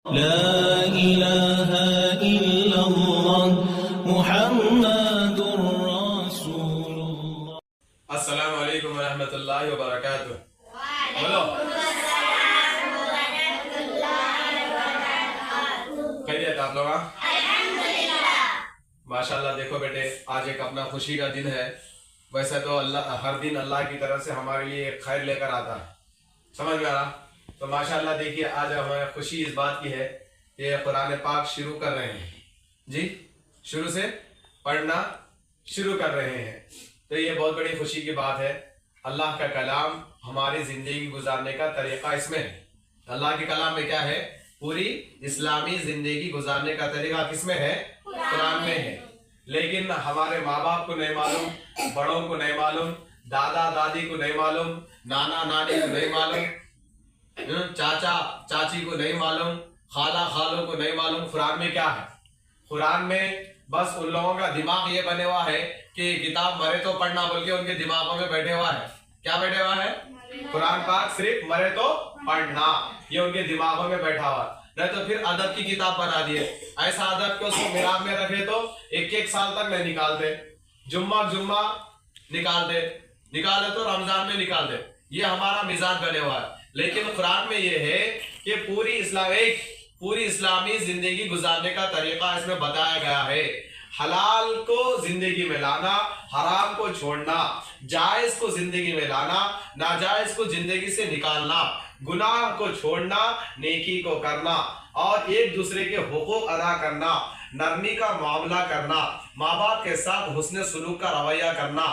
لا إله إلا الله محمد رسول الله. السلام علیکم ورحمۃ اللہ وبرکاتہ. خیریت آپ لوگ؟ ماشاء اللہ. دیکھو بیٹے، آج ایک اپنا خوشی کا دن ہے. ویسے تو اللہ ہر دن اللہ کی طرف سے ہمارے لیے ایک خیر لے کر آتا ہے، سمجھ میں آ رہا؟ تو ماشاء اللہ دیکھیے، آج ہمیں خوشی اس بات کی ہے کہ قرآن پاک شروع کر رہے ہیں. جی، شروع سے پڑھنا شروع کر رہے ہیں. تو یہ بہت بڑی خوشی کی بات ہے. اللہ کا کلام ہماری زندگی گزارنے کا طریقہ اس میں ہے. اللہ کے کلام میں کیا ہے؟ پوری اسلامی زندگی گزارنے کا طریقہ کس میں ہے؟ قرآن میں ہے. لیکن ہمارے ماں باپ کو نہیں معلوم، بڑوں کو نہیں معلوم، دادا دادی کو نہیں معلوم، نانا نانی کو نہیں معلوم، چاچا چاچی کو نہیں معلوم، خالہ خالوں کو نہیں معلوم قرآن میں کیا ہے. قرآن میں بس ان لوگوں کا دماغ یہ بنے ہوا ہے کہ کتاب مرے تو پڑھنا بول کے ان کے دماغوں میں بیٹھے ہوا ہے. کیا بیٹھے ہوا ہے؟ قرآن پاک صرف مرے تو پڑھنا، یہ ان کے دماغوں میں بیٹھا ہوا. نہیں تو پھر ادب کی کتاب بنا دیے. ایسا ادب کہ اس کو میراب میں رکھے تو ایک سال تک نہیں نکالتے. جمعہ نکالے تو رمضان میں نکال دے. یہ ہمارا مزاج بنے ہوا ہے. لیکن قرآن میں یہ ہے کہ پوری اسلامی زندگی گزارنے کا طریقہ اس میں بتایا گیا ہے. حلال کو زندگی میں لانا، حرام کو چھوڑنا، جائز کو زندگی میں لانا، ناجائز کو زندگی سے نکالنا، گناہ کو چھوڑنا، نیکی کو کرنا، اور ایک دوسرے کے حقوق ادا کرنا، نرمی کا معاملہ کرنا، ماں باپ کے ساتھ حسن سلوک کا رویہ کرنا،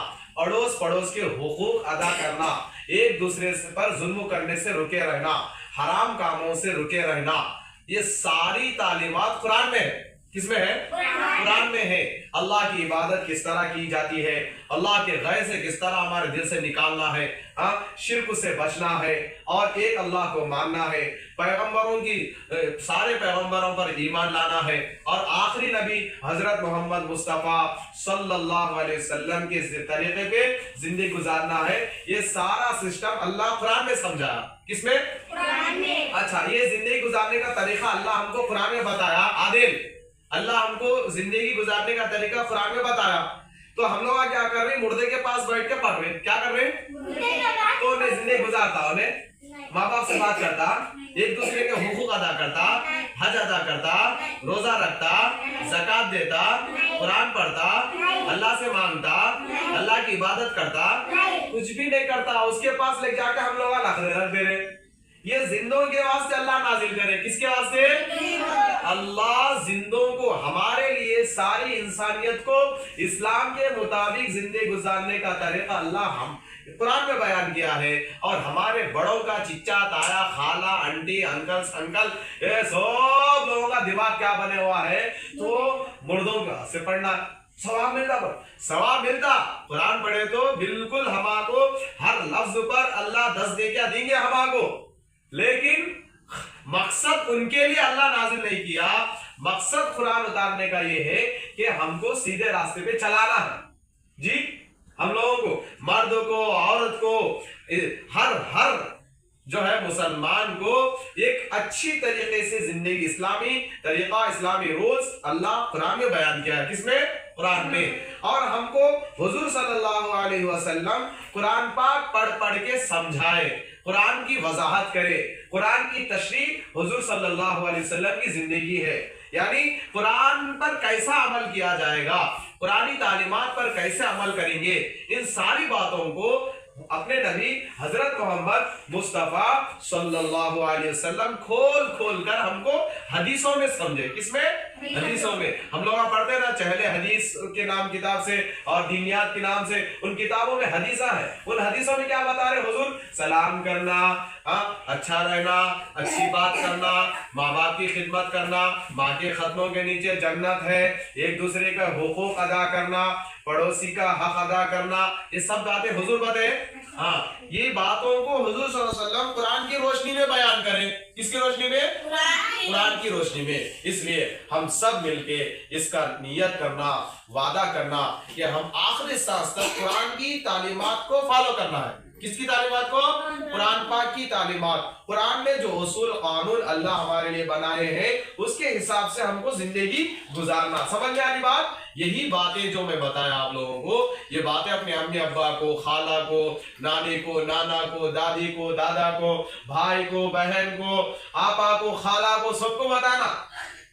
اڑوس پڑوس کے حقوق ادا کرنا، ایک دوسرے پر ظلم کرنے سے رکے رہنا، حرام کاموں سے رکے رہنا. یہ ساری تعلیمات قرآن میں ہے. کس میں ہے؟ قرآن میں ہے. اللہ کی عبادت کس طرح کی جاتی ہے، اللہ کے غیر سے کس طرح ہمارے دل سے نکالنا ہے، شرک سے بچنا ہے اور ایک اللہ کو ماننا ہے، پیغمبروں کی سارے پیغمبروں پر ایمان لانا ہے، اور آخری نبی حضرت محمد مصطفیٰ صلی اللہ علیہ وسلم کے طریقے پہ زندگی گزارنا ہے. یہ سارا سسٹم اللہ قرآن میں سمجھایا. کس میں؟ قرآن میں. اچھا، یہ زندگی گزارنے کا طریقہ اللہ ہم کو قرآن میں بتایا. عادل، اللہ ہم کو زندگی گزارنے کا طریقہ قرآن میں بتایا. تو ہم لوگ کیا کر رہے ہیں؟ مردے کے پاس بیٹھ کے پڑھ رہے ہیں. کیا کر رہے ہیں؟ تو انہیں زندگی گزارتا، انہیں ماں باپ سے بات کرتا، ایک دوسرے کے حقوق ادا کرتا، حج ادا کرتا، روزہ رکھتا، زکوٰۃ دیتا، قرآن پڑھتا، اللہ سے مانگتا، اللہ کی عبادت کرتا. کچھ بھی نہیں کرتا، اس کے پاس لے جا کے ہم لوگ نخرے رکھ دے رہے. یہ زندوں کے واسطے اللہ نازل کرے. کس کے واسطے؟ اللہ زندوں کو، ہمارے لیے ساری انسانیت کو اسلام کے مطابق زندگی گزارنے کا طریقہ اللہ ہم قرآن میں بیان کیا ہے. اور ہمارے بڑوں کا چچا تایا خالہ انٹی انکل یہ سب لوگوں کا دماغ کیا بنے ہوا ہے؟ تو مردوں کا سے پڑھنا ثواب ملتا. قرآن پڑھے تو بالکل ہما کو ہر لفظ پر اللہ 10 دے کیا دیں گے ہما کو. لیکن مقصد ان کے لیے اللہ نازل نہیں کیا. مقصد قرآن اتارنے کا یہ ہے کہ ہم کو سیدھے راستے پہ چلانا ہے. جی، ہم لوگوں کو، مرد کو، عورت کو، ہر جو ہے مسلمان کو ایک اچھی طریقے سے زندگی، اسلامی طریقہ، اسلامی رولز اللہ قرآن میں بیان کیا ہے. کس میں؟ قرآن میں. اور ہم کو حضور صلی اللہ علیہ وسلم قرآن پاک پڑھ کے سمجھائے، قرآن کی وضاحت کرے. قرآن کی تشریح حضور صلی اللہ علیہ وسلم کی زندگی ہے. یعنی قرآن پر کیسا عمل کیا جائے گا، قرآنی تعلیمات پر کیسے عمل کریں گے، ان ساری باتوں کو اپنے نبی حضرت محمد مصطفیٰ صلی اللہ علیہ وسلم کھول کر ہم کو حدیثوں میں سمجھے. کس میں؟ حدیثوں میں. ہم لوگ پڑھتے نا چہلے حدیث کے نام کتاب سے اور دینیات کے نام سے، ان کتابوں میں حدیثہ ہے. ان حدیثوں میں کیا بتا رہے حضور؟ سلام کرنا، اچھا رہنا، اچھی بات کرنا، ماں باپ کی خدمت کرنا، ماں کے قدموں کے نیچے جنت ہے، ایک دوسرے کا حقوق ادا کرنا، پڑوسی کا حق ادا کرنا. یہ سب باتیں حضور بتائے. یہ باتوں کو حضور صلی اللہ علیہ وسلم قرآن کی روشنی میں بیان کریں. کس کی روشنی میں؟ قرآن کی روشنی میں. اس لیے ہم سب مل کے اس کا نیت کرنا، وعدہ کرنا کہ ہم آخری سانس تک قرآن کی تعلیمات کو فالو کرنا ہے. کس کی تعلیمات کو؟ قرآن پاک کی تعلیمات. قرآن میں جو اصول قانون اللہ ہمارے لیے بنائے ہیں اس کے حساب سے ہم کو زندگی گزارنا. سمجھ میں آ رہی بات؟ یہی باتیں جو میں بتایا آپ لوگوں کو، یہ باتیں اپنے امی ابا کو، خالہ کو، نانی کو، نانا کو، دادی کو، دادا کو، بھائی کو، بہن کو، آپا کو، خالہ کو، سب کو بتانا.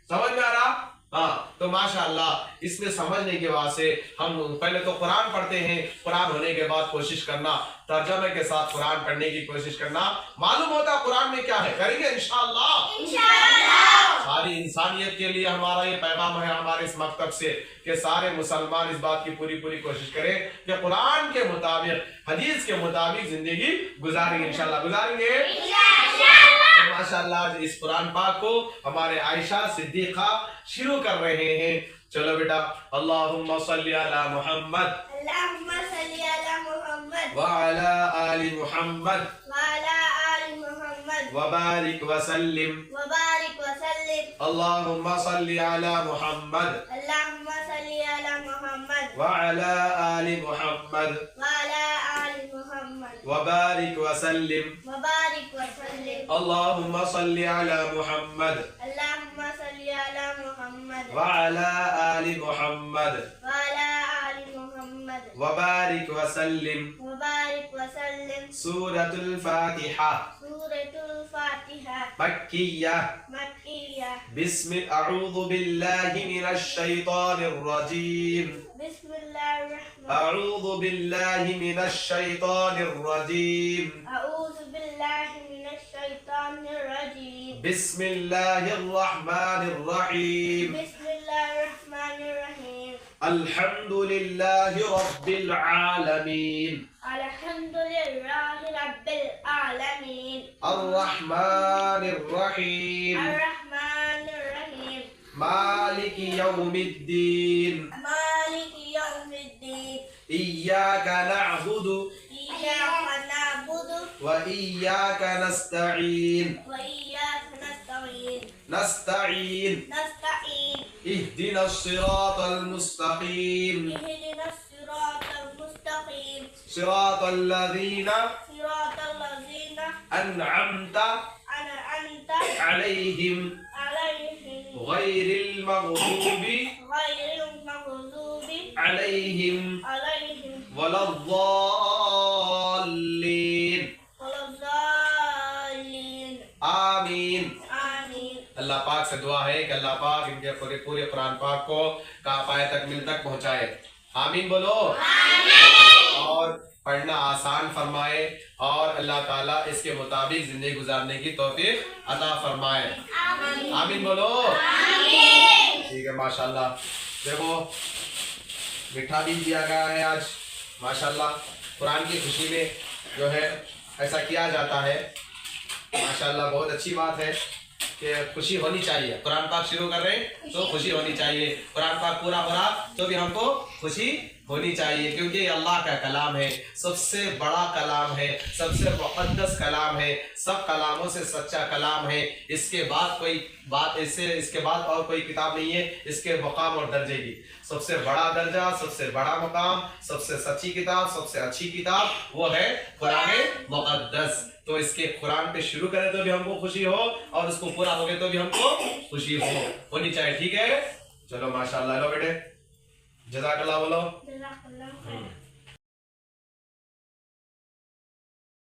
سمجھ میں آ رہا؟ ہاں. تو ماشاءاللہ اس میں سمجھنے کے واسطے ہم پہلے تو قرآن پڑھتے ہیں، قرآن ہونے کے بعد کوشش کرنا ترجمے کے ساتھ قرآن پڑھنے کی کوشش کرنا. معلوم ہوتا ہے قرآن میں کیا ہے. کریں گے انشاءاللہ. ساری انسانیت کے لیے ہمارا یہ پیغام ہے ہمارے اس مکتب سے کہ سارے مسلمان اس بات کی پوری کوشش کریں کہ قرآن کے مطابق، حدیث کے مطابق زندگی گزاریں گے. انشاءاللہ گزاریں گے. ماشاءاللہ اس قرآن پاک کو ہمارے عائشہ صدیقہ شروع کر رہے ہیں. چلو بیٹا. اللہم صلی علی محمد اللہم صلی علی محمد وعلی آل محمد وعلی آل محمد وبارک وسلم. وبارک وسلم. اللہم صلی علی محمد اللہم صلی علی محمد وعلی آل محمد وعلی آل محمد وبارک وسلم. وبارک وسلم. اللہم صلی علی محمد اللہم صلی علی محمد وعلی آل محمد وعلی آل محمد وبارک وسلم. وبارک وسلم. سورة الفاتحہ سورۃ الفاتحہ مکیہ. مکیہ. اعوذ باللہ من الشیطان الرجیم. بسم اللہ الرحمن اعوذ باللہ من الشیطان الرجیم. اعوذ باللہ من الشیطان الرجیم. بسم اللہ الرحمن الرحیم. بسم اللہ الرحمن الرحیم. الحمد للہ رب العالمین. الحمد للہ رب العالمین. الرحمن الرحیم. الرحمن الرحیم. مالک یوم الدین. مالک یوم الدین. ایاک نعبد ایاک نعبد وإياك نستعين. وإیاک نستعین. نستعين. نستعین. اهدنا الصراط المستقيم. اهدنا الصراط المستقیم. صراط الذين صراط الذین أنعمت أنعمت عليهم علیہم غير المغضوب غیر المغضوب عليهم علیہم ولا الضالين. ولا الضالین. آمین. آمین. اللہ پاک سے دعا ہے کہ اللہ پاک ان کے پورے قرآن پاک کو کعبہ تکمیل تک پہنچائے. آمین بولو. اور پڑھنا آسان فرمائے اور اللہ تعالیٰ اس کے مطابق زندگی گزارنے کی توفیق عطا فرمائے. آمین بولو. ٹھیک ہے. ماشاءاللہ دیکھو میٹھا بھی دیا گیا ہے آج. ماشاءاللہ قرآن کی خوشی میں جو ہے ایسا کیا جاتا ہے. ماشاءاللہ بہت اچھی بات ہے کہ خوشی ہونی چاہیے. قرآن پاک شروع کر رہے ہیں تو خوشی ہونی چاہیے. قرآن پاک پورا ہو رہا تو بھی ہم کو خوشی ہونی چاہیے کیونکہ یہ اللہ کا کلام ہے. سب سے بڑا کلام ہے، سب سے مقدس کلام ہے، سب کلاموں سے سچا کلام ہے. اس کے بعد کوئی بات اس کے بعد اور کوئی کتاب نہیں ہے اس کے مقام اور درجے کی. سب سے بڑا درجہ، سب سے بڑا مقام، سب سے سچی کتاب، سب سے اچھی کتاب وہ ہے قرآن مقدس. تو اس کے قرآن پہ شروع کریں تو بھی ہم کو خوشی ہو اور اس کو پورا ہو گئے تو بھی ہم کو خوشی ہونی چاہیے. ٹھیک ہے. چلو ماشاءاللہ. لو بیٹے جزاک اللہ بولو. جزاک اللہ خیر.